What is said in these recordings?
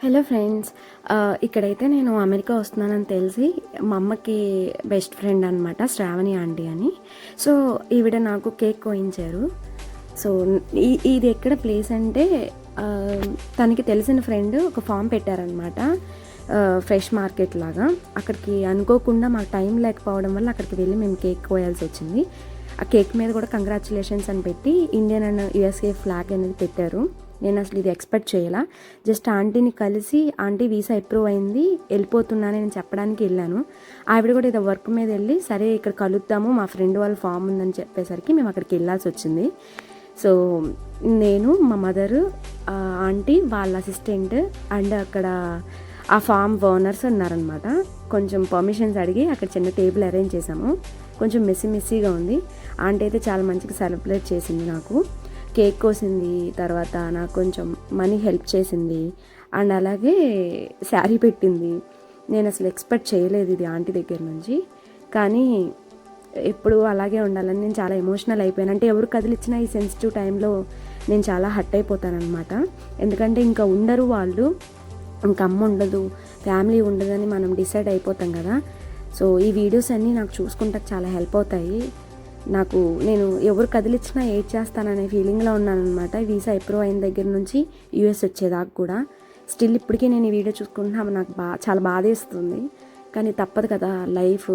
Hello friends, ఇక్కడైతే నేను America వస్తున్నానని తెలిసి మా అమ్మకి బెస్ట్ ఫ్రెండ్ అనమాట శ్రావణి ఆంటీ అని. సో ఈవిడ నాకు కేక్ కోయించారు. సో ఇది ఎక్కడ ప్లేస్ అంటే తనకి తెలిసిన ఫ్రెండ్ ఒక ఫామ్ పెట్టారనమాట, ఫ్రెష్ మార్కెట్ లాగా. అక్కడికి అనుకోకుండా మాకు టైం లేకపోవడం వల్ల అక్కడికి వెళ్ళి మేము కేక్ కోయాల్సి వచ్చింది. ఆ కేక్ మీద కూడా కంగ్రాచులేషన్స్ అని పెట్టి ఇండియన్ అండ్ యుఎస్ఏ ఫ్లాగ్ అనేది పెట్టారు. నేను అసలు ఇది ఎక్స్పెక్ట్ చేయాల. జస్ట్ ఆంటీని కలిసి ఆంటీ వీసా అప్రూవ్ అయింది, వెళ్ళిపోతున్నానని నేను చెప్పడానికి వెళ్ళాను. ఆవిడ కూడా ఏదో వర్క్ మీద వెళ్ళి సరే ఇక్కడ కలుద్దాము, మా ఫ్రెండ్ వాళ్ళ ఫామ్ ఉందని చెప్పేసరికి మేము అక్కడికి వెళ్ళాల్సి వచ్చింది. సో నేను, మా మదరు, ఆంటీ, వాళ్ళ అసిస్టెంట్ అండ్ అక్కడ ఆ ఫామ్ ఓనర్స్ ఉన్నారనమాట. కొంచెం పర్మిషన్స్ అడిగి అక్కడ చిన్న టేబుల్ అరేంజ్ చేసాము. కొంచెం మెస్సీగా ఉంది. ఆంటీ అయితే చాలా మంచిగా సెలబ్రేట్ చేసింది, నాకు కేక్ కోసింది, తర్వాత నాకు కొంచెం మనీ హెల్ప్ చేసింది అండ్ అలాగే శారీ పెట్టింది. నేను అసలు ఎక్స్పెక్ట్ చేయలేదు ఇది ఆంటీ దగ్గర నుంచి. కానీ ఎప్పుడు అలాగే ఉండాలని నేను చాలా ఎమోషనల్ అయిపోయాను. అంటే ఎవరు కదిలిచ్చినా ఈ సెన్సిటివ్ టైంలో నేను చాలా హర్ట్ అయిపోతానన్నమాట. ఎందుకంటే ఇంకా ఉండరు వాళ్ళు, ఇంకా అమ్మ ఉండదు, ఫ్యామిలీ ఉండదని మనం డిసైడ్ అయిపోతాం కదా. సో ఈ వీడియోస్ అన్నీ నాకు చూసుకుంటే చాలా హెల్ప్ అవుతాయి. నేను ఎవరు కదిలిచ్చినా ఏడ్ చేస్తాననే ఫీలింగ్లో ఉన్నానమాట. వీసా అప్రూవ్ అయిన దగ్గర నుంచి యూఎస్ వచ్చేదాకా కూడా స్టిల్ ఇప్పటికీ నేను ఈ వీడియో చూసుకుంటున్నా నాకు చాలా బాధేస్తుంది. కానీ తప్పదు కదా, లైఫ్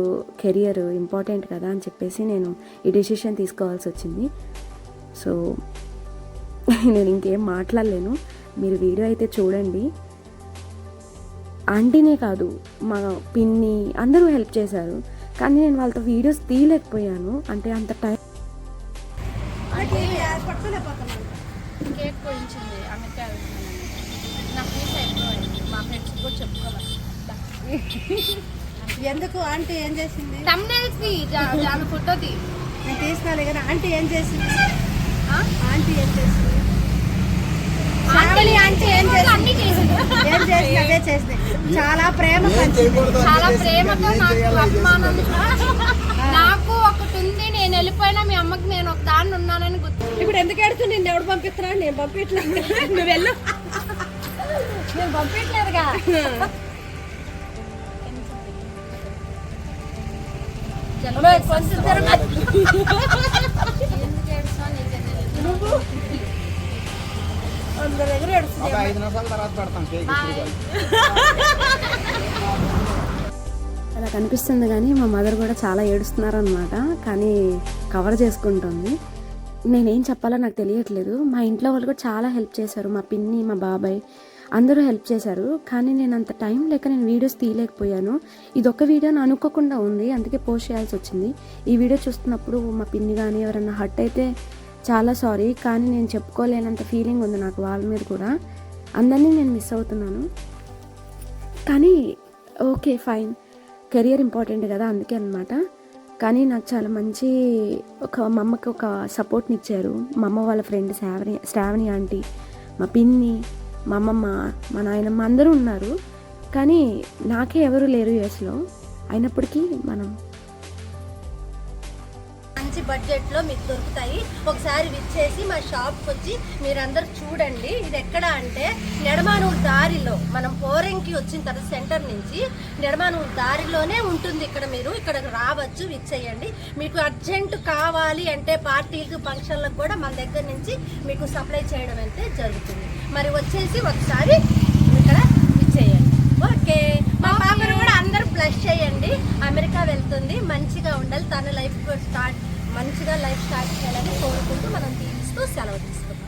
కెరియర్ ఇంపార్టెంట్ కదా అని చెప్పేసి నేను ఈ డెసిషన్ తీసుకోవాల్సి వచ్చింది. సో నేను ఇంకేం మాట్లాడలేను. మీరు వీడియో అయితే చూడండి. ఆంటీనే కాదు, మా పిన్ని అందరూ హెల్ప్ చేశారు. కానీ నేను వాళ్ళతో వీడియోస్ తీయలేకపోయాను. అంటే అంత టైం. కేక్ పోయించింది అమెరికా నాకు వీసా అయిపోయింది. మా ఫ్రెండ్స్ కూడా చెప్పుకోవాలి. ఎందుకు ఆంటీ ఏం చేసింది? తమ్నెల్స్ది దాని ఫోటోది నేను తీసుకోవాలి కదా. ఆంటీ ఏం చేసింది? ఆంటీ ఏం చేసింది? అదే చేసింది. చాలా ప్రేమ, చాలా ప్రేమతో నాకు అభిమానం. నాకు ఒకటి ఉంది, నేను వెళ్ళిపోయినా మీ అమ్మకి నేను ఒక దాన్ని ఉన్నానని గుర్తు. ఇప్పుడు ఎందుకు ఎడుతూ నిన్ను ఎవడు పంపిస్తున్నాడు? నేను పంపించలేదు. నువ్వు వెళ్ళు. నేను పంపించలేదుగా. నువ్వు అందరి దగ్గర ఎడుతుంది. 5 నిమిషాల తర్వాత పెడతాం కేక్. అలా కనిపిస్తుంది కానీ మా మదర్ కూడా చాలా ఏడుస్తున్నారనమాట. కానీ కవర్ చేసుకుంటుంది. నేనేం చెప్పాలో నాకు తెలియట్లేదు. మా ఇంట్లో వాళ్ళు కూడా చాలా హెల్ప్ చేశారు. మా పిన్ని, మా బాబాయ్ అందరూ హెల్ప్ చేశారు. కానీ నేను అంత టైం లేక నేను వీడియోస్ తీయలేకపోయాను. ఇదొక వీడియో అనుకోకుండా ఉంది, అందుకే పోస్ట్ చేయాల్సి వచ్చింది. ఈ వీడియో చూస్తున్నప్పుడు మా పిన్ని కానీ ఎవరన్నా హర్ట్ అయితే చాలా సారీ. కానీ నేను చెప్పుకోలేనంత ఫీలింగ్ ఉంది నాకు వాళ్ళ మీద కూడా. అందరినీ నేను మిస్ అవుతున్నాను. కానీ ఓకే ఫైన్, కెరియర్ ఇంపార్టెంట్ కదా, అందుకే అనమాట. కానీ నాకు చాలా మంచి మా అమ్మకి ఒక సపోర్ట్ని ఇచ్చారు. మా అమ్మ వాళ్ళ ఫ్రెండ్ శ్రావణి ఆంటీ, మా పిన్ని, మా అమ్మమ్మ, మా నాయనమ్మ అందరూ ఉన్నారు. కానీ నాకే ఎవరు లేరు యూఎస్లో. అయినప్పటికీ మనం మంచి బడ్జెట్లో మీకు దొరుకుతాయి. ఒకసారి విచ్చేసి మా షాప్కి వచ్చి మీరందరూ చూడండి. ఇది ఎక్కడ అంటే నెడమానూరు దారిలో, మనం పోరెంకి వచ్చిన తర్వాత సెంటర్ నుంచి నెడమానూరు దారిలోనే ఉంటుంది. మీరు ఇక్కడ రావచ్చు, విచ్చేయండి. మీకు అర్జెంట్ కావాలి అంటే పార్టీలకు, ఫంక్షన్లకు కూడా మన దగ్గర నుంచి మీకు సప్లై చేయడం అయితే జరుగుతుంది. మరి వచ్చేసి ఒకసారి ఇక్కడ విచ్చేయండి. ఓకే, మా పాపను కూడా అందరూ బ్లెస్ చేయండి. అమెరికా వెళ్తుంది, మంచిగా ఉండాలి, తన లైఫ్ మంచిగా లైఫ్ స్టార్ట్ చేయాలని కోరుకుంటూ మనం దీవిస్తూ సెలవు తీసుకుంటాం.